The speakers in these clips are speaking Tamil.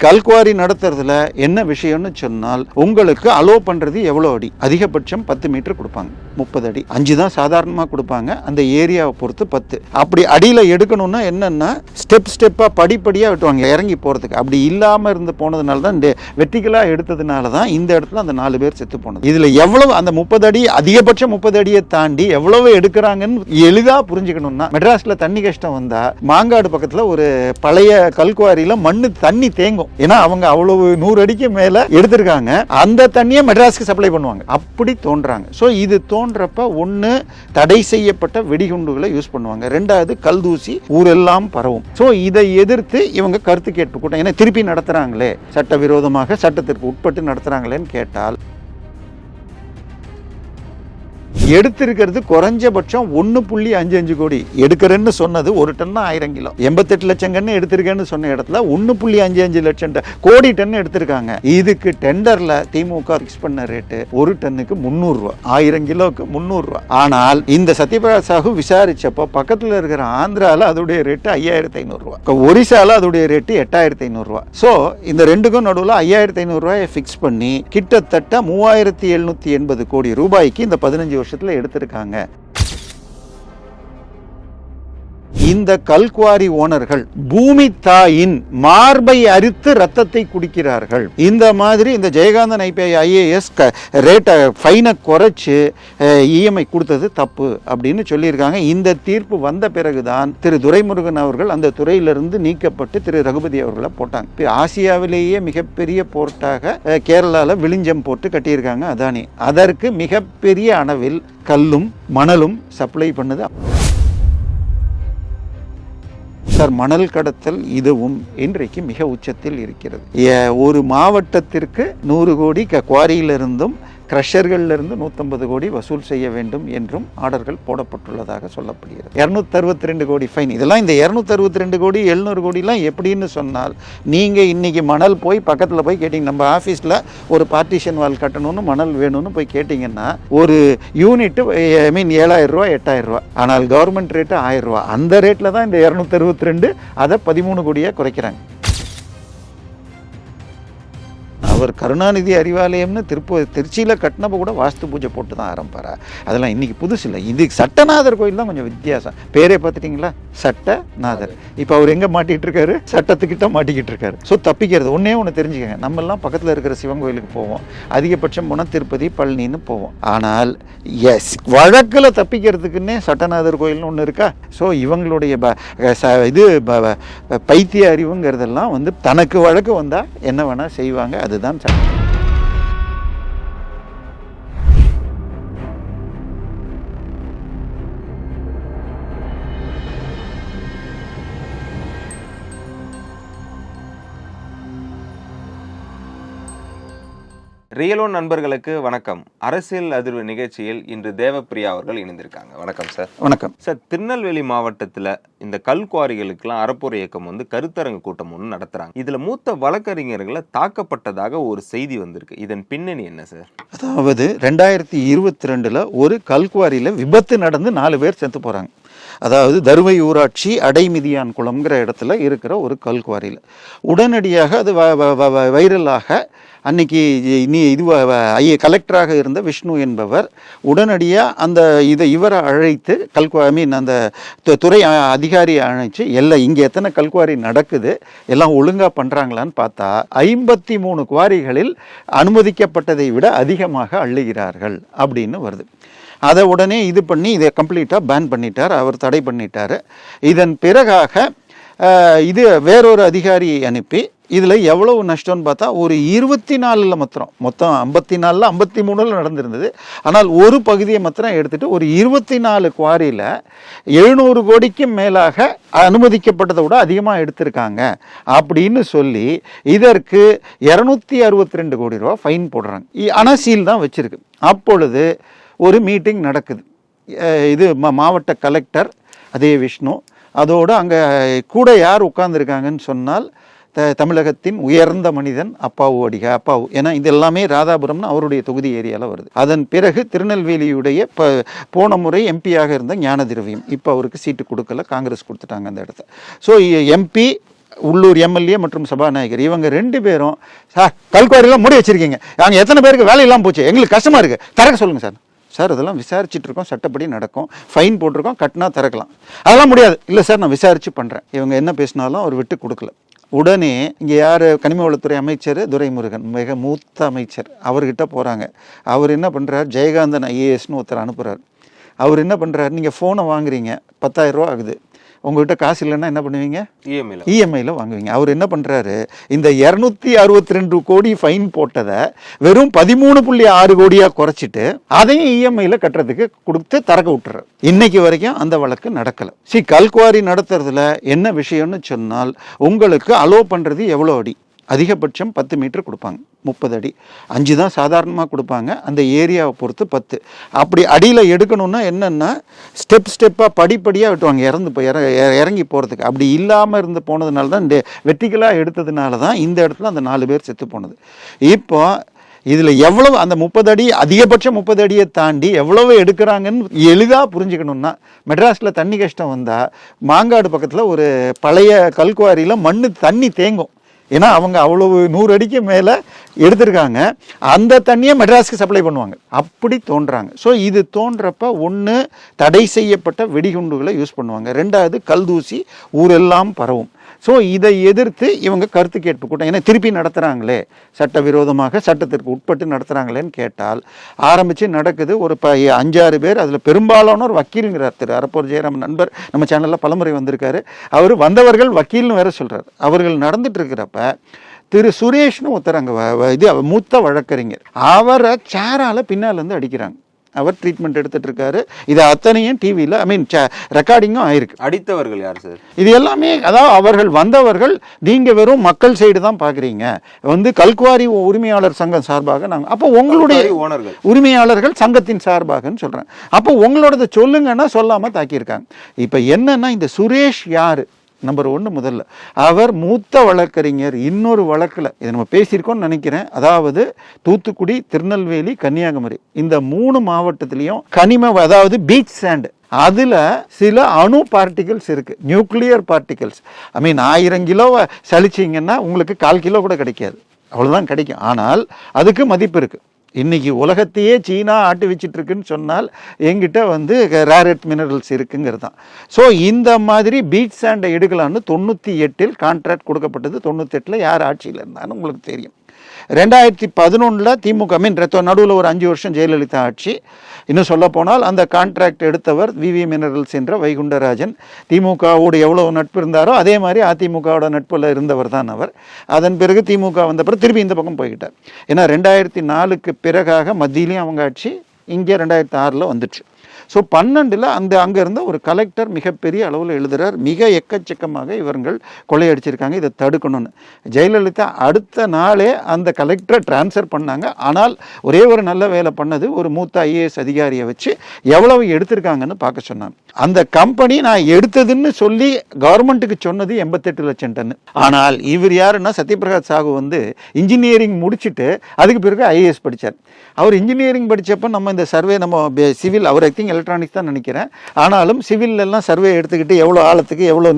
கல்குவாரி நடத்துறதுல என்ன விஷயம்னு சொன்னால், உங்களுக்கு அலோ பண்றது எவ்வளோ அடி, அதிகபட்சம் 10 மீட்டர் கொடுப்பாங்க, 30 அடி, 5 தான் சாதாரணமாக கொடுப்பாங்க, அந்த ஏரியாவை பொறுத்து 10. அப்படி அடியில் எடுக்கணும்னா என்னன்னா ஸ்டெப்பாக படிப்படியாக வெட்டுவாங்க இறங்கி போகிறதுக்கு. அப்படி இல்லாமல் இருந்து போனதுனால தான், இந்த வெர்டிகலாக எடுத்ததுனால தான் இந்த இடத்துல அந்த 4 பேர் செத்து போனது. இதில் எவ்வளவு அந்த 30 அடி, அதிகபட்சம் 30 அடியை தாண்டி எவ்வளவு எடுக்கிறாங்கன்னு எளிதாக புரிஞ்சுக்கணும்னா, மெட்ராஸில் தண்ணி கஷ்டம் வந்தால் மாங்காடு பக்கத்தில் ஒரு பழைய கல்குவாரியில் மண்ணு தண்ணி தேங்கும். ஏன்னா அவங்க அவ்வளவு 100 அடிக்கு மேல எடுத்திருக்காங்க. அந்த தண்ணியை மெட்ராஸ்க்கு சப்ளை பண்ணுவாங்க. அப்படி தோன்றாங்க. ஸோ இது தோன்றப்ப ஒன்று தடை செய்யப்பட்ட வெடிகுண்டுகளை யூஸ் பண்ணுவாங்க, 2வது கல்தூசி ஊரெல்லாம் பரவும். ஸோ இதை எதிர்த்து இவங்க கருத்து கேட்பு கூட்டம், ஏன்னா திருப்பி நடத்துறாங்களே, சட்டவிரோதமாக சட்டத்திற்கு உட்பட்டு நடத்துறாங்களேன்னு கேட்டால், எடுத்திருக்கிறது குறைஞ்சபட்சம் 1.55 கோடி. எடுக்கிறேன்னு சொன்னது 1 டன் 1000 கிலோ. 88 லட்சம் கன்று எடுத்திருக்கேன்னு சொன்ன இடத்துல 1.55 லட்சம் கோடி டன் எடுத்திருக்காங்க. இதுக்கு டெண்டர்ல திமுக ஃபிக்ஸ் பண்ண ரேட்டு 1 டன்னுக்கு 300 ரூபா, 1000 கிலோவுக்கு 300 ரூபா. ஆனால் இந்த சத்யபிரகாஷ் சாஹூ விசாரிச்சப்போ பக்கத்தில் இருக்கிற ஆந்திரால அதோடைய ரேட்டு 5500 ரூபா, ஒரிசால அதோடைய ரேட்டு 8500 ரூபா. ஸோ இந்த ரெண்டுக்கும் நடுவில் 5500 ரூபாயை ஃபிக்ஸ் பண்ணி கிட்டத்தட்ட 3780 கோடி ரூபாய்க்கு இந்த 15 வருஷத்துல எடுத்திருக்காங்க. இந்த கல்குவாரி ஓனர்கள் பூமி தாயின் மார்பை அரித்து ரத்தத்தை குடிக்கிறார்கள். இந்த மாதிரி இந்த ஜெயகாந்தன் IAS ரேட்டை ஃபைனை குறைச்சு EMI கொடுத்தது தப்பு அப்படின்னு சொல்லியிருக்காங்க. இந்த தீர்ப்பு வந்த பிறகுதான் திரு துரைமுருகன் அவர்கள் அந்த துறையிலிருந்து நீக்கப்பட்டு திரு ரகுபதி அவர்களை போட்டாங்க. ஆசியாவிலேயே மிகப்பெரிய போர்ட்டாக கேரளாவில் விழிஞ்சம் போட்டு கட்டியிருக்காங்க அதானி. அதற்கு மிகப்பெரிய அளவில் கல்லும் மணலும் சப்ளை பண்ணுது. சார், மணல் கடத்தல் இதுவும் இன்றைக்கு மிக உச்சத்தில் இருக்கிறது. ஒரு மாவட்டத்திற்கு 100 கோடி குவாரியிலிருந்தும் கிரஷர்களிலிருந்து 150 கோடி வசூல் செய்ய வேண்டும் என்றும் ஆர்டர்கள் போடப்பட்டுள்ளதாக சொல்லப்படுகிறது. 262 கோடி ஃபைன். இதெல்லாம் இந்த 262 கோடி 700 கோடிலாம் எப்படின்னு சொன்னால், நீங்கள் இன்றைக்கி மணல் போய் பக்கத்தில் போய் கேட்டிங்க, நம்ம ஆஃபீஸில் ஒரு பார்ட்டிஷன் வால் கட்டணும்னு மணல் வேணும்னு போய் கேட்டிங்கன்னா ஒரு யூனிட்டு 7000 ரூபா 8000 ரூபா. ஆனால் கவர்மெண்ட் ரேட்டு 1000 ரூபா. அந்த ரேட்டில் தான் இந்த 262 அதை 13 கோடியாக குறைக்கிறாங்க. அவர் கருணாநிதி அறிவாலயம்னு திருச்சியில் கட்டினப்போ கூட வாஸ்து பூஜை போட்டு தான் ஆரம்பிப்பார். அதெல்லாம் இன்றைக்கி புதுசு இல்லை. இது சட்டநாதர் கோயில் தான் கொஞ்சம் வித்தியாசம். பேரே பார்த்துட்டிங்களா, சட்டநாதர். இப்போ அவர் எங்கே மாட்டிகிட்டு இருக்காரு, சட்டத்துக்கிட்ட மாட்டிக்கிட்டு இருக்காரு. ஸோ தப்பிக்கிறது ஒன்று தெரிஞ்சுக்கங்க, நம்மெல்லாம் பக்கத்தில் இருக்கிற சிவன் கோயிலுக்கு போவோம், அதிகபட்சம் திருப்பதி பழனின்னு போவோம். ஆனால் வழக்கில் தப்பிக்கிறதுக்குன்னே சட்டநாதர் கோயில்னு ஒன்று இருக்கா? ஸோ இவங்களுடைய இது பைத்திய அறிவுங்கிறதெல்லாம் தனக்கு வழக்கு வந்தால் என்ன வேணால் செய்வாங்க. அதுதான் சட்டம். ரியலோ நண்பர்களுக்கு வணக்கம். அரசியல் அதிர்வு நிகழ்ச்சியில் இன்று தேவப்பிரியா அவர்கள் இணைந்திருக்காங்க. வணக்கம் சார். வணக்கம் சார். திருநெல்வேலி மாவட்டத்தில் இந்த கல்குவாரிகளுக்கெல்லாம் அறப்போர் இயக்கம் கருத்தரங்கு கூட்டம் ஒன்று நடத்துறாங்க. இதுல மூத்த வழக்கறிஞர்களை தாக்கப்பட்டதாக ஒரு செய்தி வந்திருக்கு. இதன் பின்னணி என்ன சார்? அதாவது 2022 ஒரு கல்குவாரியில் விபத்து நடந்து 4 பேர் செத்து போறாங்க. அதாவது தருவை ஊராட்சி அடைமிதியான் குளம்ங்கிற இடத்துல இருக்கிற ஒரு கல்குவாரியில் உடனடியாக அது வைரலாக அன்னைக்கு கலெக்டராக இருந்த விஷ்ணு என்பவர் உடனடியாக இவரை அழைத்து அந்த துறை அதிகாரியை அழைச்சு இங்கே எத்தனை கல்குவாரி நடக்குது, எல்லாம் ஒழுங்காக பண்ணுறாங்களான்னு பார்த்தா 53 குவாரிகளில் அனுமதிக்கப்பட்டதை விட அதிகமாக அள்ளுகிறார்கள் அப்படின்னு வருது. அதை உடனே இது பண்ணி இதை கம்ப்ளீட்டாக பேன் பண்ணிட்டார், அவர் தடை பண்ணிட்டார். இதன் பிறகாக இது வேறொரு அதிகாரியை அனுப்பி இதில் எவ்வளவு நஷ்டம்னு பார்த்தா ஒரு 24 மொத்தம் 54 53 நடந்திருந்தது. ஆனால் ஒரு பகுதியை மாத்திரம் எடுத்துகிட்டு ஒரு 24 குவாரியில் 700 கோடிக்கு மேலாக அனுமதிக்கப்பட்டதை விட அதிகமாக எடுத்திருக்காங்க அப்படின்னு சொல்லி இதற்கு 262 கோடி ரூபா ஃபைன் போடுறாங்க. ஆனால் சீல் தான் வச்சுருக்கு. அப்பொழுது ஒரு மீட்டிங் நடக்குது. இது மாவட்ட கலெக்டர் அதே விஷ்ணு, அதோடு அங்கே கூட யார் உட்கார்ந்துருக்காங்கன்னு சொன்னால் தமிழகத்தின் உயர்ந்த மனிதன் அப்பாவு. ஏன்னா இது எல்லாமே ராதாபுரம்னு அவருடைய தொகுதி ஏரியாவில் வருது. அதன் பிறகு திருநெல்வேலியுடைய போன முறை எம்பியாக இருந்த ஞான திரவியம், இப்போ அவருக்கு சீட்டு கொடுக்கல, காங்கிரஸ் கொடுத்துட்டாங்க அந்த இடத்த. ஸோ எம்பி உள்ளூர் எம்எல்ஏ மற்றும் சபாநாயகர் இவங்க 2 பேரும் சார் கல்குவாரிலாம் மூடி வச்சிருக்கீங்க, அங்கே எத்தனை பேருக்கு வேலை இல்லாமல் போச்சு, எங்களுக்கு கஷ்டமாக இருக்குது, திறக்க சொல்லுங்கள் சார். சார் அதெல்லாம் விசாரிச்சுட்டு இருக்கோம், சட்டப்படி நடக்கும், ஃபைன் போட்டிருக்கோம், கட்டினா திறக்கலாம். அதெல்லாம் முடியாது. இல்லை சார் நான் விசாரித்து பண்ணுறேன். இவங்க என்ன பேசினாலும் அவர் விட்டு கொடுக்கல. உடனே இங்கே யார், கனிம வளத்துறை அமைச்சர் துரைமுருகன், மிக மூத்த அமைச்சர், அவர்கிட்ட போகிறாங்க. அவர் என்ன பண்ணுறார், ஜெயகாந்தன் ஐஏஎஸ்னு ஒருத்தர் அனுப்புகிறார். அவர் என்ன பண்ணுறாரு, நீங்கள் ஃபோனை வாங்குறீங்க, 10,000 ரூபா ஆகுது, உங்கள்கிட்ட காசு இல்லைன்னா என்ன பண்ணுவீங்க, இஎம்ஐயில் வாங்குவீங்க. அவர் என்ன பண்ணுறாரு, இந்த 262 கோடி ஃபைன் போட்டதை வெறும் 13.6 கோடியாக குறைச்சிட்டு அதையும் இஎம்ஐயில் கட்டுறதுக்கு கொடுத்து திறக்க விட்டுறாரு. இன்னைக்கு வரைக்கும் அந்த வழக்கு நடக்கலை. கல்குவாரி நடத்துறதுல என்ன விஷயம்னு சொன்னால், உங்களுக்கு அலோவ் பண்ணுறது எவ்வளோ அடி, அதிகபட்சம் 10 மீட்டர் கொடுப்பாங்க, 30 அடி, 5 தான் சாதாரணமாக கொடுப்பாங்க, அந்த ஏரியாவை பொறுத்து 10. அப்படி அடியில் எடுக்கணும்னா என்னென்னா ஸ்டெப்பாக படிப்படியாக வெட்டுவாங்க, இறங்கி போகிறதுக்கு. அப்படி இல்லாமல் இருந்து போனதுனால தான், இந்த வெர்டிகலாக எடுத்ததுனால தான் இந்த இடத்துல அந்த 4 பேர் செத்து போனது. இப்போ இதில் எவ்வளவு அந்த 30 அடி, அதிகபட்சம் 30 அடியை தாண்டி எவ்வளவு எடுக்கிறாங்கன்னு எளிதாக புரிஞ்சுக்கணுன்னா, மெட்ராஸில் தண்ணி கஷ்டம் வந்தால் மாங்காடு பக்கத்தில் ஒரு பழைய கல்குவாரியில் தண்ணி தேங்கும். ஏன்னா அவங்க அவ்வளவு 100 அடிக்கு மேலே எடுத்திருக்காங்க, அந்த தண்ணியை மெட்ராஸுக்கு சப்ளை பண்ணுவாங்க, அப்படி தோன்றாங்க. ஸோ இது தோன்றப்ப ஒன்று தடை செய்யப்பட்ட வெடிகுண்டுகளை யூஸ் பண்ணுவாங்க, 2வது கல்தூசி ஊரெல்லாம் பரவும். ஸோ இதை எதிர்த்து இவங்க கருத்து கேட்பு கூட்டம், ஏன்னா திருப்பி நடத்துகிறாங்களே, சட்டவிரோதமாக சட்டத்திற்கு உட்பட்டு நடத்துகிறாங்களேன்னு கேட்டால் ஆரம்பித்து நடக்குது. ஒரு 5-6 பேர், அதில் பெரும்பாலானோர் வக்கீலுங்கிறார். திரு அரப்போர் ஜெயராமன் நண்பர் நம்ம சேனலில் பலமுறை வந்திருக்காரு. அவர் வந்தவர்கள் வக்கீல்னு வேற சொல்கிறார். அவர்கள் நடந்துட்டு இருக்கிறப்ப திரு சுரேஷ்னு ஒருத்தர் அங்கே மூத்த வழக்கறிஞர், அவரை சேரால் பின்னாலேருந்து அடிக்கிறாங்க. அவர் ட்ரீட்மெண்ட் எடுத்துட்டு இருக்காரு. இது அத்தனையும் டிவியில் ரெக்கார்டிங்கும் ஆயிருக்கு. அடித்தவர்கள் யார் சார்? இது எல்லாமே அதாவது அவர்கள் வந்தவர்கள், நீங்க வெறும் மக்கள் சைடு தான் பாக்குறீங்க, கல்குவாரி உரிமையாளர் சங்கம் சார்பாக நாங்கள், அப்போ உங்களுடைய உரிமையாளர்கள் சங்கத்தின் சார்பாகன்னு சொல்றேன். அப்போ உங்களோடத சொல்லுங்கன்னா சொல்லாம தாக்கியிருக்காங்க. இப்ப என்னன்னா, இந்த சுரேஷ் யாரு, நம்பர் 1 முதல்ல அவர் மூத்த வழக்கறிஞர். இன்னொரு வழக்கில் இதை நம்ம பேசியிருக்கோம்னு நினைக்கிறேன், அதாவது தூத்துக்குடி, திருநெல்வேலி, கன்னியாகுமரி இந்த 3 மாவட்டத்திலையும் அதாவது பீச் சாண்ட், அதில் சில அணு பார்ட்டிகல்ஸ் இருக்கு, நியூக்ளியர் பார்ட்டிகல்ஸ். 1000 கிலோவை சலிச்சிங்கன்னா உங்களுக்கு 1/4 கிலோ கூட கிடைக்காது, அவ்வளோதான் கிடைக்கும். ஆனால் அதுக்கு மதிப்பு இருக்கு. இன்னைக்கு உலகத்தையே சீனா ஆட்டி வச்சிட்டு இருக்குன்னு சொன்னால் எங்கிட்ட ரேர் எர்த் மினரல்ஸ் இருக்குங்கிறது தான். ஸோ இந்த மாதிரி பீச் சாண்டை எடுக்கலான்னு 98 கான்ட்ராக்ட் கொடுக்கப்பட்டது. 98 யார் ஆட்சியில் இருந்தான்னு உங்களுக்கு தெரியும். 2011 திமுக நடுவில் ஒரு 5 வருஷம் ஜெயலலிதா ஆட்சி. இன்னும் சொல்ல போனால் அந்த கான்ட்ராக்ட் எடுத்தவர் விவி மினரல்ஸ் என்ற வைகுண்டராஜன். திமுகவோடு எவ்வளவு நட்பு இருந்தாரோ அதே மாதிரி அதிமுகவோட நட்பில் இருந்தவர் தான் அவர். அதன் பிறகு திமுக வந்த பிறகு திருப்பி இந்த பக்கம் போய்கிட்டார். ஏன்னா 2004க்கு பிறகாக மத்தியிலையும் அவங்க ஆட்சி, இங்கே 2006 வந்துச்சு. ஸோ 12 அங்கே இருந்த ஒரு கலெக்டர் மிகப்பெரிய அளவில் எழுதுகிறார், மிக எக்கச்சக்கமாக இவர்கள் கொள்ளையடிச்சிருக்காங்க, இதை தடுக்கணும்னு. ஜெயலலிதா அடுத்த நாளே அந்த கலெக்டரை டிரான்ஸ்ஃபர் பண்ணாங்க. ஆனால் ஒரே ஒரு நல்ல வேலை பண்ணது, ஒரு மூத்த ஐஏஎஸ் அதிகாரியை வச்சு எவ்வளவு எடுத்திருக்காங்கன்னு பார்க்க சொன்னாங்க. அந்த கம்பெனி நான் எடுத்ததுன்னு சொல்லி கவர்மெண்ட்டுக்கு சொன்னது 88 லட்சம் டன். ஆனால் இவர் யாருன்னா, சத்யபிரகாஷ் சாகு இன்ஜினியரிங் முடிச்சுட்டு அதுக்கு பிறகு ஐஏஎஸ் படித்தார். அவர் இன்ஜினியரிங் படித்தப்போ நம்ம இந்த சர்வே, நம்ம சிவில், அவர் ஐ திங்க் எலக்ட்ரானிக்ஸ் தான் நினைக்கிறேன், ஆனாலும் சிவிலெல்லாம் சர்வே எடுத்துக்கிட்டு எவ்வளோ ஆழத்துக்கு எவ்வளோ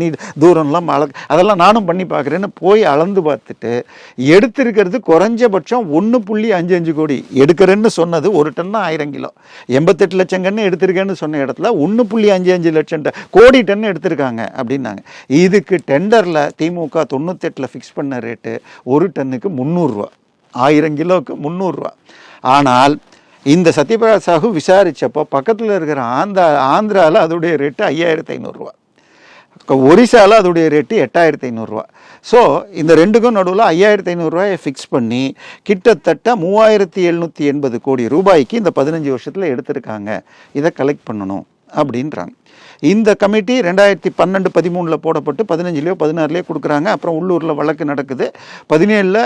தூரம்லாம் அதெல்லாம் நானும் பண்ணி பார்க்குறேன்னு போய் அளந்து பார்த்துட்டு எடுத்திருக்கிறது குறைஞ்சபட்சம் 1.55 கோடி. எடுக்கிறேன்னு சொன்னது ஒரு டன்னா 1000 கிலோ. 88 லட்சம் கன்று எடுத்திருக்கேன்னு சொன்ன இடத்துல 1.55 லட்சம் கோடி டன் எடுத்திருக்காங்க அப்படின்னாங்க. இதுக்கு டெண்டரில் திமுக 98 ஃபிக்ஸ் பண்ண ரேட்டு ஒரு டன்னுக்கு 300 ரூபா, 1000 கிலோவுக்கு 300 ரூபா. ஆனால் இந்த சத்யபிரகாஷ் சாகு விசாரித்தப்போ பக்கத்தில் இருக்கிற ஆந்திராவில் அதோடைய ரேட்டு 5500 ரூபா, ஒரிசாவில் அதோடைய ரேட்டு 8500 ரூபா. ஸோ இந்த ரெண்டுக்கும் நடுவில் 5500 ரூபாயை ஃபிக்ஸ் பண்ணி கிட்டத்தட்ட 3780 கோடி ரூபாய்க்கு இந்த 15 வருஷத்தில் எடுத்திருக்காங்க. இதை கலெக்ட் பண்ணணும் அப்படின்றாங்க. இந்த கமிட்டி 2012-13 போடப்பட்டு 15 16 கொடுக்குறாங்க. அப்புறம் உள்ளூரில் வழக்கு நடக்குது. 17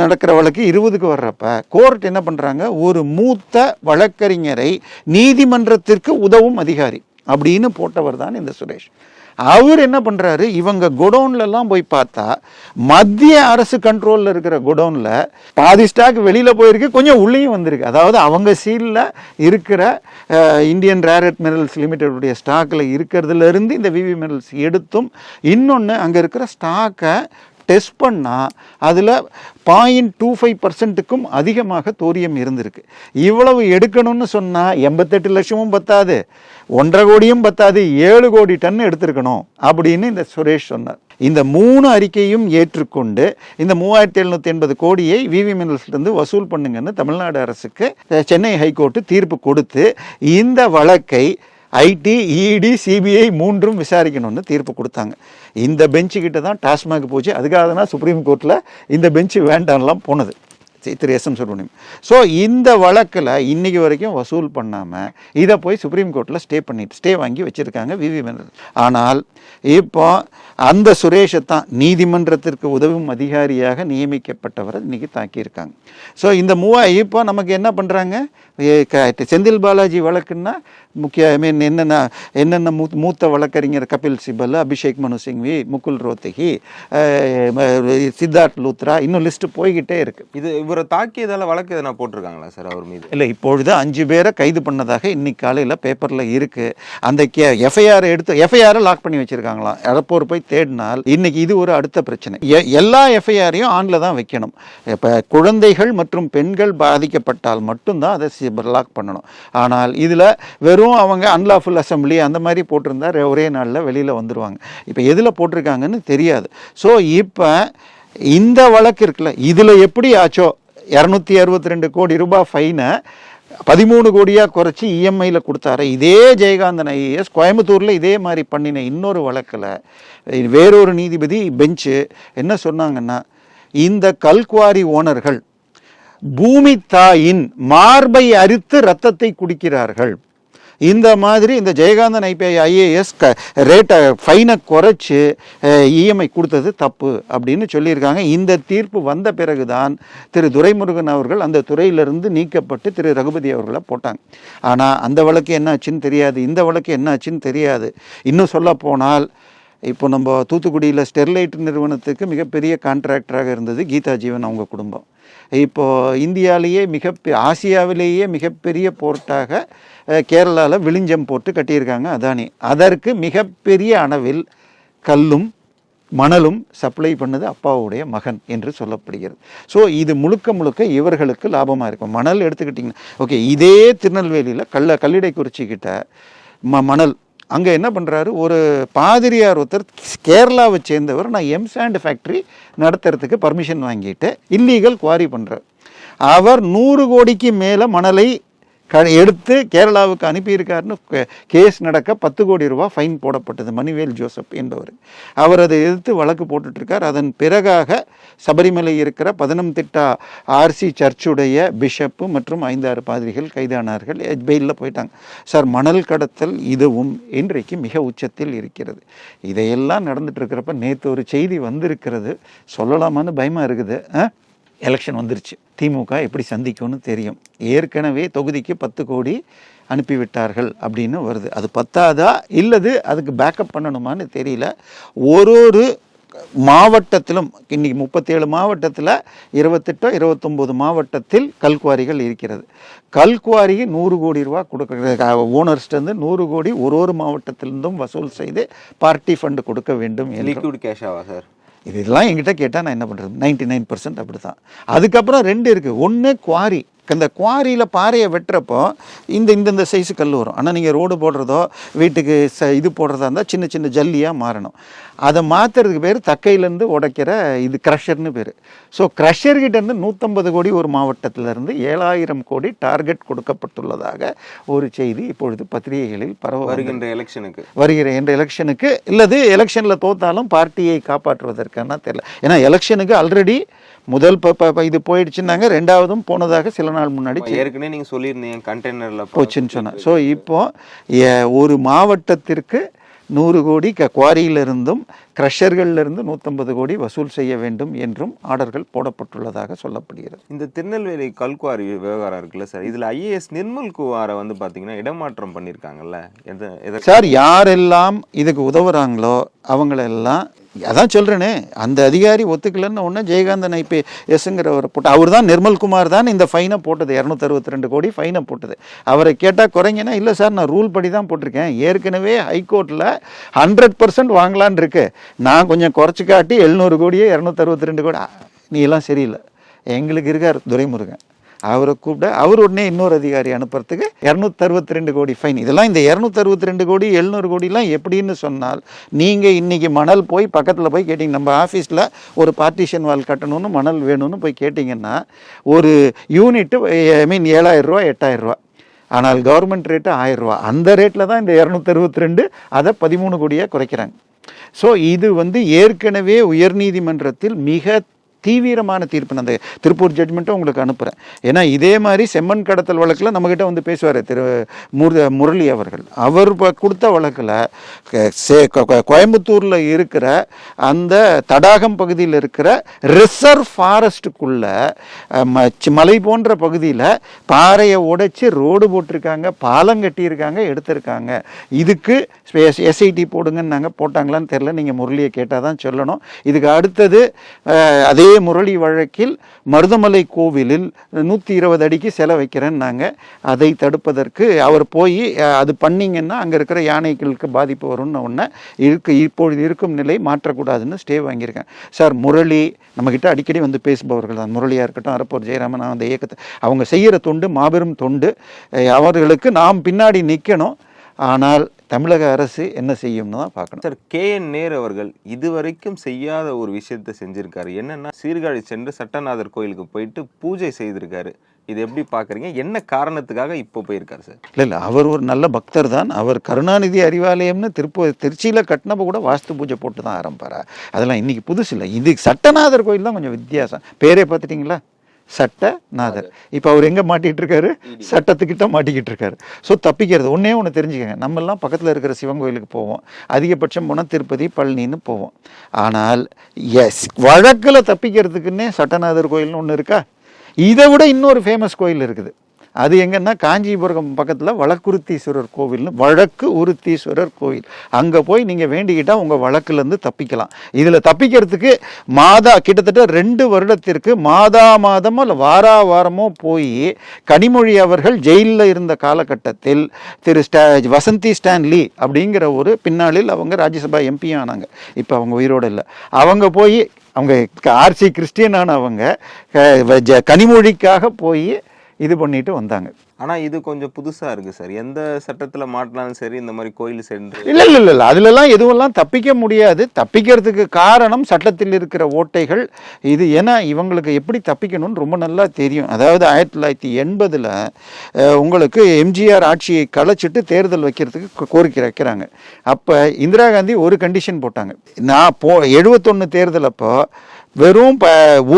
நடக்கிற வழக்கு 20க்கு வர்றப்ப கோர்ட் என்ன பண்ணுறாங்க, ஒரு மூத்த வழக்கறிஞரை நீதிமன்றத்திற்கு உதவும் அதிகாரி அப்படின்னு போட்டவர் தான் இந்த சுரேஷ். அவர் என்ன பண்ணுறாரு, இவங்க குடோன்லலாம் போய் பார்த்தா மத்திய அரசு கண்ட்ரோலில் இருக்கிற குடோனில் பாதி ஸ்டாக் வெளியில் போயிருக்கு, கொஞ்சம் உள்ளேயும் வந்திருக்கு. அதாவது அவங்க சீலில் இருக்கிற இந்தியன் ரேர் எர்த் மினரல்ஸ் லிமிடெடுடைய ஸ்டாக்கில் இருக்கிறதுலேருந்து இந்த விவி மினரல்ஸ் எடுத்தும், இன்னொன்று அங்கே இருக்கிற ஸ்டாக்கை டெஸ்ட் பண்ணால் அதில் 0.25%க்கும் அதிகமாக தோரியம் இருந்திருக்கு. இவ்வளவு எடுக்கணும்னு சொன்னால் 88 லட்சமும் பத்தாது, 1.5 கோடியும் பத்தாது, 7 கோடி டன் எடுத்திருக்கணும் அப்படின்னு இந்த சுரேஷ் சொன்னார். இந்த 3 அறிக்கையும் ஏற்றுக்கொண்டு இந்த 3780 கோடியை விவி மினரல்ஸ்லேருந்து வசூல் பண்ணுங்கன்னு தமிழ்நாடு அரசுக்கு சென்னை ஹைகோர்ட்டு தீர்ப்பு கொடுத்து இந்த வழக்கை ஐடி, இடி, சிபிஐ 3ம் விசாரிக்கணும்னு தீர்ப்பு கொடுத்தாங்க. இந்த பெஞ்சுக்கிட்ட தான் டாஸ்மாக் போச்சு. அதுக்காக தான் சுப்ரீம் கோர்ட்டில் இந்த பெஞ்சு வேண்டாம்லாம் போனது, திரு எஸ்.எம். சுப்ரமணியம். ஸோ இந்த வழக்கில் இன்னைக்கு வரைக்கும் வசூல் பண்ணாமல் இதை போய் சுப்ரீம் கோர்ட்டில் ஸ்டே வாங்கி வச்சுருக்காங்க விவி மினரல். ஆனால் இப்போ அந்த சுரேஷை தான் நீதிமன்றத்திற்கு உதவும் அதிகாரியாக நியமிக்கப்பட்டவரை இன்றைக்கி தாக்கியிருக்காங்க. ஸோ இந்த இப்போ நமக்கு என்ன பண்ணுறாங்க, செந்தில் பாலாஜி வழக்குன்னா என்னென்ன மூத்த வழக்கறிஞர் கபில் சிபல், அபிஷேக் மனு சிங்வி, முகுல் ரோத்தகி, சித்தார்த் லூத்ரா, இன்னும் லிஸ்ட்டு போய்கிட்டே இருக்குது. இது இவரை தாக்கியதால் வழக்கு எதனா போட்டிருக்காங்களா சார் அவர் மீது? இல்லை, இப்பொழுது 5 பேரை கைது பண்ணதாக இன்னைக்கு காலையில் பேப்பரில் இருக்குது. அந்த எஃப்ஐஆரை லாக் பண்ணி வச்சுருக்காங்களாம். எடப்போர் போய் தேடினால் இன்னைக்கு இது ஒரு அடுத்த பிரச்சனை. எல்லா எஃப்ஐஆரையும் ஆனில் தான் வைக்கணும். இப்போ குழந்தைகள் மற்றும் பெண்கள் பாதிக்கப்பட்டால் மட்டும்தான் அதை லாக் பண்ணணும். ஆனால் இதில் வெறும் அவங்க அன்லாஃபுல் அசம்பிளி அந்த மாதிரி போட்டிருந்தா ஒரே நாளில் வெளியில் வந்துடுவாங்க. இப்போ எதில் போட்டிருக்காங்கன்னு தெரியாது. ஸோ இப்போ இந்த வழக்கு இருக்குல்ல, இதில் எப்படி ஆச்சோ 262 கோடி ரூபாய் ஃபைனை 13 கோடியாக குறைச்சி இஎம்ஐயில் கொடுத்தாரு இதே ஜெயகாந்தன் ஐஏஎஸ். கோயம்புத்தூரில் இதே மாதிரி பண்ணின இன்னொரு வழக்கில் வேறொரு நீதிபதி பெஞ்சு என்ன சொன்னாங்கன்னா, இந்த கல்குவாரி ஓனர்கள் பூமி தாயின் மார்பை அரித்து ரத்தத்தை குடிக்கிறார்கள், இந்த மாதிரி இந்த ஜெயகாந்தன் ஐஏஎஸ் ரேட்டை ஃபைனை குறைச்சி இஎம்ஐ கொடுத்தது தப்பு அப்படின்னு சொல்லியிருக்காங்க. இந்த தீர்ப்பு வந்த பிறகுதான் திரு துரைமுருகன் அவர்கள் அந்த துறையிலிருந்து நீக்கப்பட்டு திரு ரகுபதி அவர்களை போட்டாங்க. ஆனால் அந்த வழக்கு என்ன ஆச்சுன்னு தெரியாது, இந்த வழக்கு என்ன ஆச்சுன்னு தெரியாது. இன்னும் சொல்ல போனால் இப்போ நம்ம தூத்துக்குடியில் ஸ்டெர்லைட் நிறுவனத்துக்கு மிகப்பெரிய கான்ட்ராக்டராக இருந்தது கீதா ஜீவன் அவங்க குடும்பம். இப்போது இந்தியாவிலேயே ஆசியாவிலேயே மிகப்பெரிய போர்ட்டாக கேரளாவில் விழிஞ்சம் போட்டு கட்டியிருக்காங்க அதானி. அதற்கு மிகப்பெரிய அளவில் கல்லும் மணலும் சப்ளை பண்ணது அப்பாவுடைய மகன் என்று சொல்லப்படுகிறது. ஸோ இது முழுக்க இவர்களுக்கு லாபமாக இருக்கும். மணல் எடுத்துக்கிட்டிங்கன்னா ஓகே, இதே திருநெல்வேலியில் கல்லிடைக்குறிச்சிக்கிட்ட மணல் அங்கே என்ன பண்ணுறாரு, ஒரு பாதிரியார் ஒருத்தர் கேரளாவை சேர்ந்தவர், நான் எம்சாண்ட் ஃபேக்ட்ரி நடத்துறதுக்கு பர்மிஷன் வாங்கிட்டு இல்லீகல் குவாரி பண்ணுறார். அவர் 100 கோடிக்கு மேலே மணலை எடுத்து கேரளாவுக்கு அனுப்பியிருக்காருன்னு கேஸ் நடக்க 10 கோடி ரூபாய் ஃபைன் போடப்பட்டது மணிவேல் ஜோசப் என்பவர். அவர் அதை எதிர்த்து வழக்கு போட்டுட்ருக்கார். அதன் பிறகாக சபரிமலை இருக்கிற பதனம்திட்டா ஆர்சி சர்ச்சுடைய பிஷப்பு மற்றும் 5-6 பாதிரிகள் கைதானார்கள், பெயிலில் போயிட்டாங்க. சார், மணல் கடத்தல் இதுவும் இன்றைக்கு மிக உச்சத்தில் இருக்கிறது. இதையெல்லாம் நடந்துட்டு இருக்கிறப்ப நேற்று ஒரு செய்தி வந்திருக்கிறது, சொல்லலாமான்னு பயமாக இருக்குது. எலெக்ஷன் வந்துருச்சு, திமுக எப்படி சந்திக்கும்னு தெரியும். ஏற்கனவே தொகுதிக்கு 10 கோடி அனுப்பிவிட்டார்கள் அப்படின்னு வருது. அது பத்தாதா இல்லது அதுக்கு பேக்கப் பண்ணணுமான்னு தெரியல. ஒரு மாவட்டத்திலும் இன்னைக்கு 37 மாவட்டத்தில் 28-29 மாவட்டத்தில் கல்குவாரிகள் இருக்கிறது. கல்குவாரிக்கு 100 கோடி ரூபா கொடுக்க ஓனர்ஸ்டேருந்து 100 கோடி ஒரு மாவட்டத்திலிருந்தும் வசூல் செய்து பார்ட்டி ஃபண்டு கொடுக்க வேண்டும். லிக்விட் கேஷாவா சார்? இதெல்லாம் என்கிட்ட கேட்டால் நான் என்ன பண்ணுறது, 99% அப்படி தான். அதுக்கப்புறம் 2 இருக்குது. ஒன்று குவாரி. இந்த குவாரியில் பாறையை வெட்டுறப்போ இந்த சைஸு கல் வரும். ஆனால் நீங்கள் ரோடு போடுறதோ வீட்டுக்கு இது போடுறதா இருந்தால் சின்ன சின்ன ஜல்லியாக மாறணும். அதை மாற்றுறதுக்கு பேர் தக்கையிலேருந்து உடைக்கிற இது க்ரஷர்னு பேர். ஸோ க்ரஷர்கிட்டேருந்து 150 கோடி ஒரு மாவட்டத்திலேருந்து 7000 கோடி டார்கெட் கொடுக்கப்பட்டுள்ளதாக ஒரு செய்தி இப்பொழுது பத்திரிகைகளில் வருகிற எலெக்ஷனுக்கு இல்லது எலெக்ஷனில் தோத்தாலும் பார்ட்டியை காப்பாற்றுவதற்கான தெரியல. ஏன்னா எலெக்ஷனுக்கு ஆல்ரெடி முதல் இது போயிடுச்சுன்னாங்க, 2வதும் போனதாக சில நாள் முன்னாடி ஏற்கனவே நீங்கள் சொல்லியிருந்தீங்க கண்டெய்னரில் போச்சுன்னு சொன்னேன். ஸோ இப்போ ஒரு மாவட்டத்திற்கு 100 கோடி குவாரியிலிருந்தும் கிரஷர்களிலிருந்து 150 கோடி வசூல் செய்ய வேண்டும் என்றும் ஆர்டர்கள் போடப்பட்டுள்ளதாக சொல்லப்படுகிறது. இந்த திருநெல்வேலி கல்குவாரி விவகாரம் இருக்குல்ல சார், இதில் ஐஏஎஸ் நிர்மல் குமாரை வந்து பார்த்தீங்கன்னா இடமாற்றம் பண்ணியிருக்காங்கல்ல, சார் யாரெல்லாம் இதுக்கு உதவுறாங்களோ அவங்களெல்லாம், அதான் சொல்கிறேனே, அந்த அதிகாரி ஒத்துக்கலன்னு ஒன்று ஜெயகாந்தன் IPSங்கிறவரை போட்டு, அவர் தான் நிர்மல்குமார் தான் இந்த ஃபைனை போட்டது, 262 கோடி ஃபைனை போட்டது. அவரை கேட்டால் குறைங்கன்னா, இல்லை சார் நான் ரூல் படி தான் போட்டிருக்கேன், ஏற்கனவே ஹைகோர்ட்டில் 100% வாங்கலான் இருக்கு, நான் கொஞ்சம் குறைச்சி காட்டி 700 கோடியே 262 கோடி, நீ எல்லாம் சரியில்லை, எங்களுக்கு இருக்கார் துரைமுருகன், அவரை கூப்பிட அவர் உடனே இன்னொரு அதிகாரி அனுப்புறதுக்கு 262 கோடி ஃபைன். இதெல்லாம் இந்த 262 கோடி 700 கோடிலாம் எப்படின்னு சொன்னால், நீங்கள் இன்றைக்கி மணல் போய் பக்கத்தில் போய் கேட்டிங்க, நம்ம ஆஃபீஸில் ஒரு பார்ட்டிஷன் வால் கட்டணும்னு மணல் வேணும்னு போய் கேட்டிங்கன்னா ஒரு யூனிட்டு 7,000 ரூபா 8,000 ரூபா, ஆனால் கவர்மெண்ட் ரேட்டு 1000 ரூபா. அந்த ரேட்டில் தான் இந்த 262 அதை 13 கோடியாக குறைக்கிறாங்க. ஸோ இது ஏற்கனவே உயர்நீதிமன்றத்தில் மிக தீவிரமான தீர்ப்பு. அந்த திருப்பூர் ஜட்மெண்ட்டை உங்களுக்கு அனுப்புகிறேன். ஏன்னா இதே மாதிரி செம்மண் கடத்தல் வழக்கில் நம்மக்கிட்ட பேசுவார் முரளி அவர்கள். அவர் கொடுத்த வழக்கில் கோயம்புத்தூரில் இருக்கிற அந்த தடாகம் பகுதியில் இருக்கிற ரிசர்வ் ஃபாரஸ்ட்டுக்குள்ள மலை போன்ற பகுதியில் பாறையை உடைச்சி ரோடு போட்டிருக்காங்க, பாலம் கட்டியிருக்காங்க, எடுத்திருக்காங்க. இதுக்கு SIT போடுங்கன்னு நாங்கள் போட்டாங்களான்னு தெரில, நீங்கள் முரளியை கேட்டால் தான் சொல்லணும். இதுக்கு அடுத்தது அதே முரளி வழக்கில் மருதமலை கோவிலில் 120 அடிக்கு சிலை வைக்கிறேன்னாங்க. அதை தடுப்பதற்கு அவர் போய் அது பண்ணிங்கன்னா அங்கே இருக்கிற யானைகளுக்கு பாதிப்பு வரும்னு ஒன்று இப்பொழுது இருக்கும் நிலை மாற்றக்கூடாதுன்னு ஸ்டே வாங்கியிருக்கேன். சார் முரளி நம்மக்கிட்ட அடிக்கடி பேசுபவர்கள் தான், முரளியாக இருக்கட்டும், அரப்பூர் ஜெயராமன், அந்த இயக்கத்தை அவங்க செய்கிற தொண்டு மாபெரும் தொண்டு, அவர்களுக்கு நாம் பின்னாடி நிற்கணும். ஆனால் தமிழக அரசு என்ன செய்யும்னு தான் பார்க்கணும். சார், KN நேரு அவர்கள் இதுவரைக்கும் செய்யாத ஒரு விஷயத்தை செஞ்சுருக்காரு. என்னென்னா சீர்காழி சென்று சட்டநாதர் கோயிலுக்கு போயிட்டு பூஜை செய்திருக்காரு. இது எப்படி பார்க்குறீங்க? என்ன காரணத்துக்காக இப்போ போயிருக்காரு சார்? இல்லை, அவர் ஒரு நல்ல பக்தர் தான். அவர் கருணாநிதி அறிவாலயம்னு திருச்சியில் கட்டினப்போ கூட வாஸ்து பூஜை போட்டு தான் ஆரம்பிப்பாரா? அதெல்லாம் இன்றைக்கி புதுசு இல்லை. இது சட்டநாதர் கோயில் தான் கொஞ்சம் வித்தியாசம். பேரே பார்த்துட்டிங்களா, சட்டநாதர். இப்போ அவர் எங்கே மாட்டிகிட்டு இருக்காரு? சட்டத்துக்கிட்ட மாட்டிக்கிட்டு இருக்காரு. ஸோ தப்பிக்கிறது ஒன்று தெரிஞ்சுக்கங்க, நம்மெல்லாம் பக்கத்தில் இருக்கிற சிவன் கோயிலுக்கு போவோம், அதிகபட்சம் போனால் திருப்பதி பழனின்னு போவோம். ஆனால் வழக்கில் தப்பிக்கிறதுக்குன்னே சட்டநாதர் கோயில்னு ஒன்று இருக்கா? இதை விட இன்னொரு ஃபேமஸ் கோயில் இருக்குது. அது எங்கன்னா காஞ்சிபுரம் பக்கத்தில் வழக்குறுத்தீஸ்வரர் கோவில்னு, வழக்கு உருத்தீஸ்வரர் கோவில். அங்கே போய் நீங்கள் வேண்டிக்கிட்டால் உங்கள் வழக்குலேருந்து தப்பிக்கலாம். இதில் தப்பிக்கிறதுக்கு கிட்டத்தட்ட 2 வருடத்திற்கு மாதமோ இல்லை வாரமோ போய் கனிமொழி அவர்கள் ஜெயிலில் இருந்த காலகட்டத்தில் வசந்தி ஸ்டான்லி அப்படிங்கிற ஒரு பின்னாளில் அவங்க ராஜ்யசபா MP ஆனாங்க. இப்போ அவங்க உயிரோடு இல்லை. அவங்க போய் அவங்க RC கிறிஸ்டியனான அவங்க கனிமொழிக்காக போய் இது பண்ணிட்டு வந்தாங்க. ஆனால் இது கொஞ்சம் புதுசாக இருக்குது சார். எந்த சட்டத்தில் மாட்டினாலும் சரி இந்த மாதிரி கோயில் சென்று இல்லை அதுலலாம் எதுவெல்லாம் தப்பிக்க முடியாது. தப்பிக்கிறதுக்கு காரணம் சட்டத்தில் இருக்கிற ஓட்டைகள். இது ஏன்னா இவங்களுக்கு எப்படி தப்பிக்கணும்னு ரொம்ப நல்லா தெரியும். அதாவது 1980 உங்களுக்கு MGR ஆட்சியை கலைச்சிட்டு தேர்தல் வைக்கிறதுக்கு கோரிக்கை வைக்கிறாங்க. அப்போ இந்திரா காந்தி ஒரு கண்டிஷன் போட்டாங்க. நான் 71 தேர்தல் அப்போ வெறும்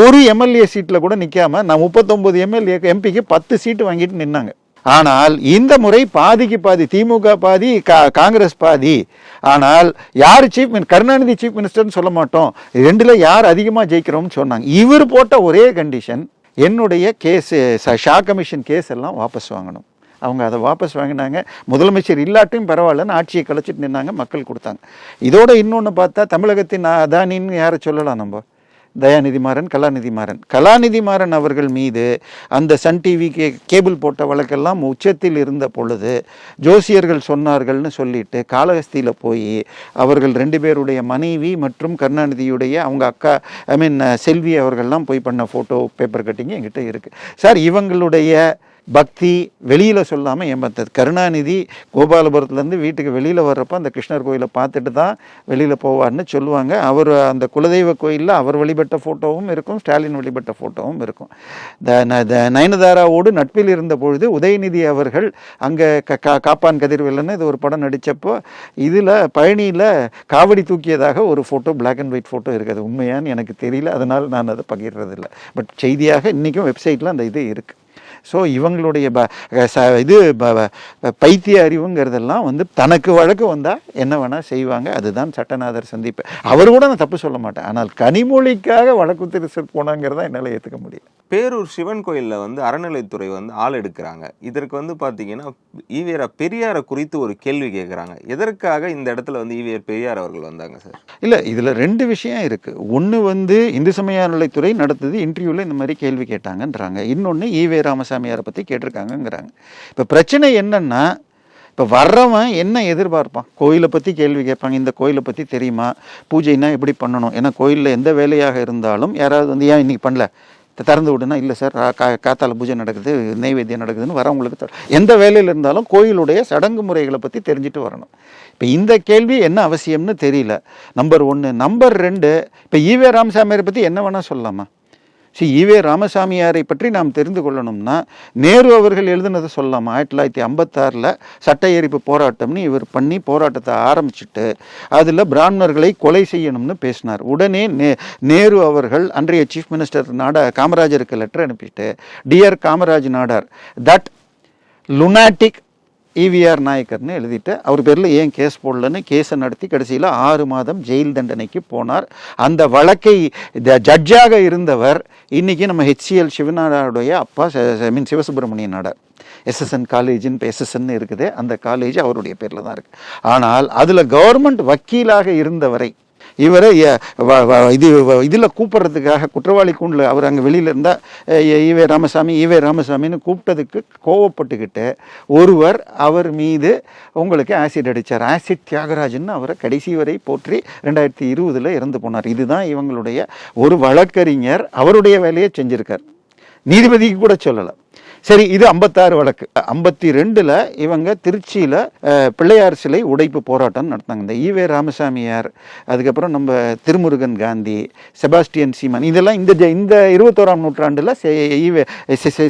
ஒரு MLA சீட்டில் கூட நிற்காமல் நான் 39 MPக்கு 10 சீட்டு வாங்கிட்டு நின்னாங்க. ஆனால் இந்த முறை பாதிக்கு பாதி, திமுக பாதி, காங்கிரஸ் பாதி. ஆனால் யார் கருணாநிதி சீஃப் மினிஸ்டர்னு சொல்ல மாட்டோம், 2ல் யார் அதிகமாக ஜெயிக்கிறோம்னு சொன்னாங்க. இவர் போட்ட ஒரே கண்டிஷன், என்னுடைய கேஸு ஷா கமிஷன் கேஸ் எல்லாம் வாபஸ் வாங்கணும். அவங்க அதை வாபஸ் வாங்கினாங்க. முதலமைச்சர் இல்லாட்டையும் பரவாயில்லன்னு ஆட்சியை கலைச்சிட்டு நின்னாங்க, மக்கள் கொடுத்தாங்க. இதோட இன்னொன்று பார்த்தா தமிழகத்தின் அதானின்னு யாரை சொல்லலாம்? நம்ம தயாநிதி மாறன், கலாநிதி மாறன் அவர்கள் மீது அந்த சன் டிவி கேபிள் போட்ட வழக்கெல்லாம் உச்சத்தில் இருந்த பொழுது ஜோசியர்கள் சொன்னார்கள்னு சொல்லிட்டு காளஹஸ்தியில் போய் அவர்கள் 2 பேருடைய மனைவி மற்றும் கருணாநிதியுடைய அவங்க அக்கா செல்வி அவர்கள்லாம் போய் பண்ண ஃபோட்டோ பேப்பர் கட்டிங்க என்கிட்ட இருக்குது. சார், இவங்களுடைய பக்தி வெளியில் சொல்லாமல் ஏமாத்தது. கருணாநிதி கோபாலபுரத்துலேருந்து வீட்டுக்கு வெளியில் வர்றப்போ அந்த கிருஷ்ணர் கோயிலை பார்த்துட்டு தான் வெளியில் போவார்னு சொல்லுவாங்க. அவர் அந்த குலதெய்வ கோயிலில் அவர் வழிபட்ட ஃபோட்டோவும் இருக்கும், ஸ்டாலின் வழிபட்ட ஃபோட்டோவும் இருக்கும். நயனதாராவோடு நட்பில் இருந்த பொழுது உதயநிதி அவர்கள் அங்கே காப்பான் கதிர்வேலன்னு இது ஒரு படம் நடித்தப்போ இதில் பழனியில் காவடி தூக்கியதாக ஒரு photo, black and white photo இருக்குது. உண்மையான்னு எனக்கு தெரியல, அதனால் நான் அதை பகிர்றதில்லை. பட் செய்தியாக இன்றைக்கும் வெப்சைட்டில் அந்த இது இருக்குது. ஸோ இவங்களுடைய இது பைத்திய அறிவுங்கிறதெல்லாம் வந்து தனக்கு வழக்கு வந்தால் என்ன வேணால் செய்வாங்க. அதுதான் சட்டநாதர் சந்திப்பு. அவர் கூட நான் தப்பு சொல்ல மாட்டேன். ஆனால் கனிமொழிக்காக வழக்கு திருசர் போனாங்கிறதா என்னால் ஏற்றுக்க முடியல. பேரூர் சிவன் கோயிலில் வந்து அறநிலைத்துறை வந்து ஆள் எடுக்கிறாங்க. இதற்கு வந்து பார்த்தீங்கன்னா ஈவேரா பெரியாரை குறித்து ஒரு கேள்வி கேட்குறாங்க. எதற்காக இந்த இடத்துல வந்து ஈவேர் பெரியார் அவர்கள் வந்தாங்க சார்? இல்லை, இதில் 2 விஷயம் இருக்குது. ஒன்று வந்து இந்து சமய அறநிலைத்துறை நடத்துது இன்டர்வியூவில் இந்த மாதிரி கேள்வி கேட்டாங்கன்றாங்க. இன்னொன்று ஈவே ராமசாமியாரை பற்றி கேட்டிருக்காங்கங்கிறாங்க. இப்போ பிரச்சனை என்னன்னா, இப்போ வர்றவன் என்ன எதிர்பார்ப்பான்? கோயிலை பற்றி கேள்வி கேட்பாங்க. இந்த கோயிலை பற்றி தெரியுமா, பூஜைனா எப்படி பண்ணணும்? ஏன்னா கோயிலில் எந்த வேலையாக இருந்தாலும் யாராவது வந்து ஏன் இன்னைக்கு பண்ணல, திறந்து விடுனா இல்லை சார் காத்தால பூஜை நடக்குது, நெய்வேத்தியம் நடக்குதுன்னு வரவங்களுக்கு எந்த வேலையில் இருந்தாலும் கோயிலுடைய சடங்கு முறைகளை பற்றி தெரிஞ்சுட்டு வரணும். இப்போ இந்த கேள்வி என்ன அவசியம்னு தெரியல. நம்பர் 1. நம்பர் 2, இப்போ ஈவே ராமசாமியாரை பற்றி என்ன வேணால் சொல்லலாமா? ஈவே ராமசாமியாரை பற்றி நாம் தெரிந்து கொள்ளணும்னா நேரு அவர்கள் எழுதுனதை சொல்லலாமா? 1956 சட்ட எரிப்பு போராட்டம்னு இவர் பண்ணி போராட்டத்தை ஆரம்பிச்சுட்டு அதில் பிராமணர்களை கொலை செய்யணும்னு பேசினார். உடனே நேரு அவர்கள் அன்றைய சீஃப் மினிஸ்டர் காமராஜருக்கு லெட்டர் அனுப்பிட்டு, dear Kamaraj Nadar, that lunatic EVR நாயக்கர்னு எழுதிட்டு அவர் பேரில் ஏன் கேஸ் போடலன்னு கேஸை நடத்தி கடைசியில் 6 மாதம் ஜெயில் தண்டனைக்கு போனார். அந்த வழக்கை ஜட்ஜாக இருந்தவர் இன்னைக்கு நம்ம HCL சிவநாடாருடைய அப்பா சிவசுப்பிரமணியன் நாடார். SSN காலேஜின்னு இப்போ SSN இருக்குது, அந்த காலேஜ் அவருடைய பேரில் தான் இருக்குது. ஆனால் அதில் கவர்மெண்ட் வக்கீலாக இருந்தவரை இவரை இதில் கூப்பிட்றதுக்காக குற்றவாளி கூண்டில் அவர் அங்கே வெளியில் இருந்தால் ஈவே ராமசாமின்னு கூப்பிட்டதுக்கு கோவப்பட்டுக்கிட்டு ஒருவர் அவர் மீது உங்களுக்கு ஆசிட் அடித்தார். ஆசிட் தியாகராஜன் அவரை கடைசி வரை போற்றி 2020 இறந்து போனார். இதுதான் இவங்களுடைய ஒரு வழக்கறிஞர் அவருடைய வேலையை செஞ்சுருக்கார். நீதிபதிக்கு கூட சொல்லலை. சரி, இது 56 வழக்கு. 52 இவங்க திருச்சியில் பிள்ளையார் சிலை உடைப்பு போராட்டம் நடத்தாங்க. இந்த ஈவே ராமசாமியார், அதுக்கப்புறம் நம்ம திருமுருகன் காந்தி, செபாஸ்டியன் சீமான், இதெல்லாம் இந்த 21ஆம் நூற்றாண்டில் ஈவே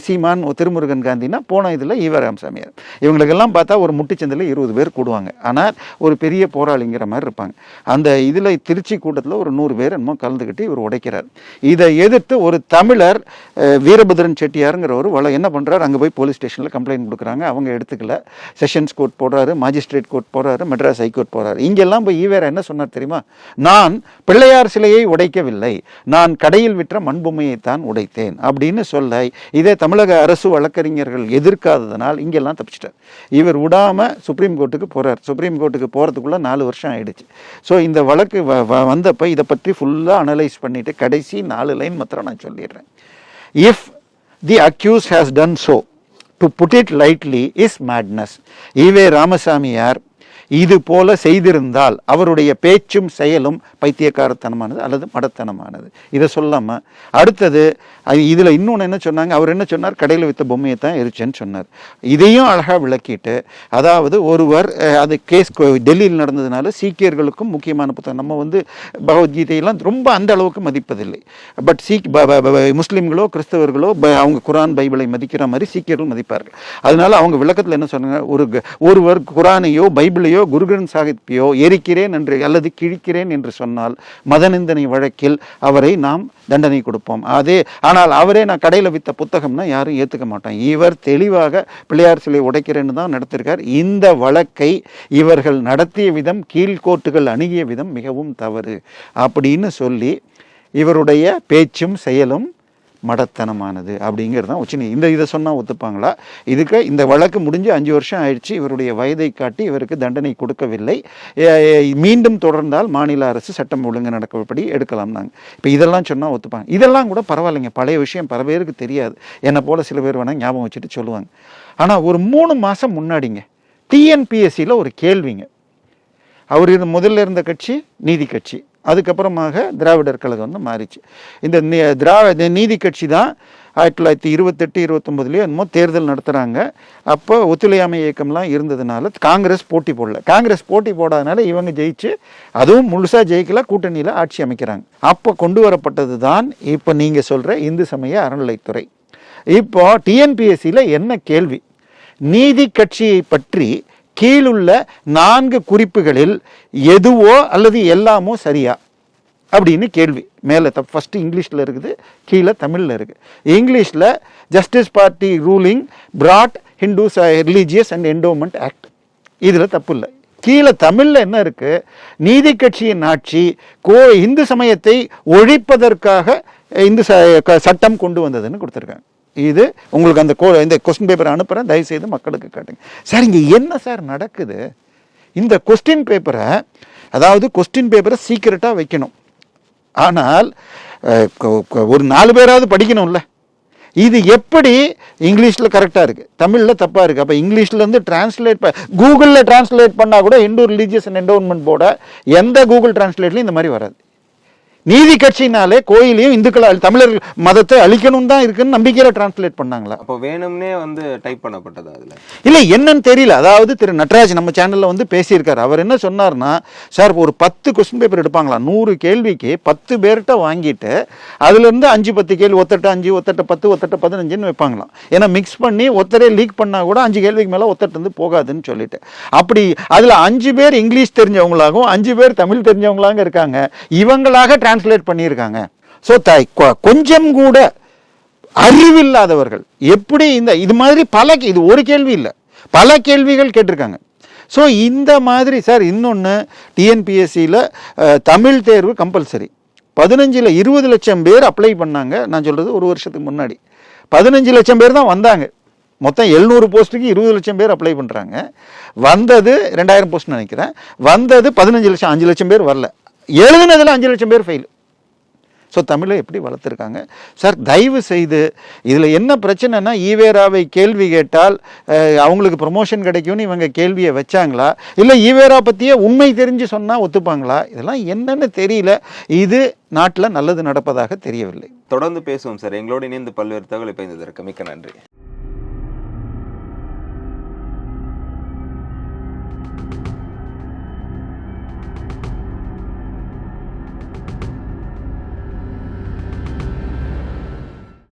சீமான் திருமுருகன் காந்தினா போன இதில் ஈவே ராமசாமியார். இவங்களுக்கெல்லாம் பார்த்தா ஒரு முட்டுச்சந்தில் 20 பேர் கூடுவாங்க. ஆனால் ஒரு பெரிய போராளிங்கிற மாதிரி இருப்பாங்க. அந்த இதில் திருச்சி கூட்டத்தில் ஒரு 100 பேர் என்னமோ கலந்துக்கிட்டு இவர் உடைக்கிறார். இதை எதிர்த்து ஒரு தமிழர் வீரபத்ரன் செட்டியாருங்கிற ஒரு என்ன பண்ணுறாரு, அங்கே போய் போலீஸ் ஸ்டேஷனில் கம்ப்ளைண்ட் கொடுக்குறாங்க. அவங்க எடுத்துக்கல. செஷன்ஸ் கோர்ட் போடுறாரு, மாஜிஸ்ட்ரேட் கோர்ட் போடுறாரு, மெட்ராஸ் ஹைகோர்ட் போடுறாரு. இங்கெல்லாம் போய் ஈவேரா என்ன சொன்னார் தெரியுமா? நான் பிள்ளையார் சிலையை உடைக்கவில்லை, நான் கடையில் விற்ற மண்பொம்மையைத்தான் உடைத்தேன் அப்படின்னு சொல்ல, இதே தமிழக அரசு வழக்கறிஞர்கள் எதிர்க்காததனால் இங்கெல்லாம் தப்பிச்சிட்டார். இவர் விடாமல் சுப்ரீம் கோர்ட்டுக்கு போகிறார். சுப்ரீம் கோர்ட்டுக்கு போகிறதுக்குள்ளே 4 வருஷம் ஆயிடுச்சு. ஸோ இந்த வழக்கு வந்தப்போ இதை பற்றி ஃபுல்லாக அனலைஸ் பண்ணிவிட்டு கடைசி 4 லைன் மாத்திரம் நான் சொல்லிடுறேன். If the accused has done so, to put it lightly, is madness. EV ராமசாமியார் இது போல செய்திருந்தால் அவருடைய பேச்சும் செயலும் பைத்தியக்காரத்தனமானது அல்லது மடத்தனமானது. இதை சொல்லாம அடுத்தது இதில் இன்னொன்று என்ன சொன்னாங்க, அவர் என்ன சொன்னார், கடையில் விற்ற பொம்மையை தான் எரிச்சேன்னு சொன்னார். இதையும் அழகாக விளக்கிட்டு, அதாவது ஒருவர் அது கேஸ் டெல்லியில் நடந்ததுனால சீக்கியர்களுக்கும் முக்கியமான புத்தகம். நம்ம வந்து பகவத்கீதையெல்லாம் ரொம்ப அந்த அளவுக்கு மதிப்பதில்லை. பட் முஸ்லீம்களோ கிறிஸ்தவர்களோ அவங்க குரான் பைபிளை மதிக்கிற மாதிரி சீக்கியர்கள் மதிப்பார்கள். அதனால அவங்க விளக்கத்தில் என்ன சொன்னாங்க, ஒருவர் குரானையோ பைபிளையோ குரு கிரந்த் சாஹிப்பையோ எரிக்கிறேன் என்று அல்லது கிழிக்கிறேன் என்று சொன்னால் மதநிந்தனை வழக்கில் அவரை நாம் தண்டனை கொடுப்போம். ஆனால் அவரே நான் கடையில் வித்த புத்தகம்னா யாரும் ஏற்றுக்க மாட்டான். இவர் தெளிவாக பிள்ளையார் சிலை உடைக்கிறேன்னு தான் நடத்திருக்கார். இந்த வழக்கை இவர்கள் நடத்திய விதம், கீழ்கோர்ட்டுகள் அணுகிய விதம் மிகவும் தவறு அப்படின்னு சொல்லி இவருடைய பேச்சும் செயலும் மடத்தனமானது அப்படிங்கிறது தான் இதை சொன்னால் ஒத்துப்பாங்களா? இதுக்கு இந்த வழக்கு முடிஞ்சு 5 வருஷம் ஆயிடுச்சு. இவருடைய வயதை காட்டி இவருக்கு தண்டனை கொடுக்கவில்லை. மீண்டும் தொடர்ந்தால் மாநில அரசு சட்டம் ஒழுங்கு நடக்கப்படி எடுக்கலாம் நாங்கள். இப்போ இதெல்லாம் சொன்னால் ஒத்துப்பாங்க. இதெல்லாம் கூட பரவாயில்லைங்க, பழைய விஷயம், பல பேருக்கு தெரியாது. என்னை போல் சில பேர் வேணால் ஞாபகம் வச்சுட்டு சொல்லுவாங்க. ஆனால் ஒரு 3 மாதம் முன்னாடிங்க TNPSCயில் ஒரு கேள்விங்க. அவர் முதல்ல இருந்த கட்சி நீதி கட்சி, அதுக்கப்புறமாக திராவிடர் கழகம் வந்து மாறிச்சு. இந்த நீதி கட்சி தான் 1928-29 என்னமோ தேர்தல் நடத்துகிறாங்க. அப்போ ஒத்துழையாமை இயக்கம்லாம் இருந்ததுனால காங்கிரஸ் போட்டி போடல. காங்கிரஸ் போட்டி போடாதனால இவங்க ஜெயிச்சு, அதுவும் முழுசாக ஜெயிக்கல, கூட்டணியில் ஆட்சி அமைக்கிறாங்க. அப்போ கொண்டு வரப்பட்டது தான் இப்போ நீங்கள் சொல்கிற இந்து சமய அறநிலைத்துறை. இப்போ TNPSCயில் என்ன கேள்வி, நீதி கட்சியை பற்றி கீழுள்ள 4 குறிப்புகளில் எதுவோ அல்லது எல்லாமோ சரியா அப்படின்னு கேள்வி. மேலே ஃபஸ்ட்டு இங்கிலீஷில் இருக்குது, கீழே தமிழில் இருக்குது. இங்கிலீஷில் Justice Party ruling brought Hindus Religious and Endowment Act, இதில் தப்பு இல்லை. கீழே தமிழில் என்ன இருக்குது, நீதி கட்சியின் ஆட்சி இந்து சமயத்தை ஒழிப்பதற்காக இந்து சட்டம் கொண்டு வந்ததுன்னு கொடுத்துருக்காங்க. இது உங்களுக்கு அந்த இந்த கொஸ்டின் பேப்பரை அனுப்புகிறேன், தயவுசெய்து மக்களுக்கு காட்டுங்க. சார் இங்கே என்ன சார் நடக்குது? இந்த கொஸ்டின் பேப்பரை, அதாவது கொஸ்டின் பேப்பரை சீக்கிரட்டாக வைக்கணும், ஆனால் ஒரு 4 பேராவது படிக்கணும்ல. இது எப்படி இங்கிலீஷில் கரெக்டாக இருக்குது, தமிழில் தப்பாக இருக்குது. அப்போ இங்கிலீஷ்லேருந்து டிரான்ஸ்லேட் கூகுளில் டிரான்ஸ்லேட் பண்ணால் கூட இந்து ரிலீஜியஸ் அண்ட் என்டோன்மெண்ட் போர்டை எந்த கூகுள் டிரான்ஸ்லேட்லையும் இந்த மாதிரி வராது. நீதி கட்சினாலே கோயிலையும் இந்துக்கள் தமிழர் மதத்தை அழிக்கணும் தான் இருக்குன்னு நம்பிக்கையில் டிரான்ஸ்லேட் பண்ணாங்களா? அப்போ வேணும்னே வந்து டைப் பண்ணப்பட்டது அதில் இல்லை, என்னன்னு தெரியல. அதாவது திரு நட்ராஜ் நம்ம சேனலில் வந்து பேசியிருக்காரு. அவர் என்ன சொன்னார்னா, சார் ஒரு 10 கொஸ்டின் பேப்பர் எடுப்பாங்களா, 100 கேள்விக்கு 10 பேர்கிட்ட வாங்கிட்டு அதுலேருந்து 5-10 கேள்வி, ஒத்தட்ட 5, ஒத்தட்ட 10, ஒத்தட்ட 15ன்னு வைப்பாங்களாம். ஏன்னா மிக்ஸ் பண்ணி ஒத்தரே லீக் பண்ணால் கூட 5 கேள்விக்கு மேலே ஒத்தட்டு வந்து போகாதுன்னு சொல்லிட்டு, அப்படி அதில் 5 பேர் இங்கிலீஷ் தெரிஞ்சவங்களாகவும் 5 பேர் தமிழ் தெரிஞ்சவங்களாக இருக்காங்க. இவங்களாக டிரான்ஸ்லேட் பண்ணியிருக்காங்க. ஸோ கொஞ்சம் கூட அறிவில்லாதவர்கள் எப்படி இது மாதிரி இது ஒரு கேள்வி இல்லை, பல கேள்விகள் கேட்டிருக்காங்க. ஸோ இந்த மாதிரி சார் இன்னொன்று, டிஎன்பிஎஸ்சியில் தமிழ் தேர்வு கம்பல்சரி. 15ல் 20 லட்சம் பேர் அப்ளை பண்ணாங்க. நான் சொல்கிறது ஒரு வருஷத்துக்கு முன்னாடி 15 லட்சம் பேர் தான் வந்தாங்க. மொத்தம் 700 போஸ்ட்டுக்கு 20 லட்சம் பேர் அப்ளை பண்ணுறாங்க. வந்தது 2000 போஸ்ட் நினைக்கிறேன். வந்தது 15 லட்சம், 5 லட்சம் பேர் வரல. எழுதுனதில் 5 லட்சம் பேர் ஃபெயில். ஸோ தமிழை எப்படி வளர்த்துருக்காங்க சார்? தயவு செய்து இதில் என்ன பிரச்சனைனா, ஈவேராவை கேள்வி கேட்டால் அவங்களுக்கு ப்ரொமோஷன் கிடைக்கும்னு இவங்க கேள்வியை வச்சாங்களா, இல்லை ஈவேரா பற்றியே உண்மை தெரிஞ்சு சொன்னால் ஒத்துப்பாங்களா? இதெல்லாம் என்னன்னு தெரியல. இது நாட்டில் நல்லது நடப்பதாக தெரியவில்லை. தொடர்ந்து பேசுவோம் சார். எங்களோடு இணைந்து பல்வேறு தகவலை பயந்ததற்கு மிக்க நன்றி.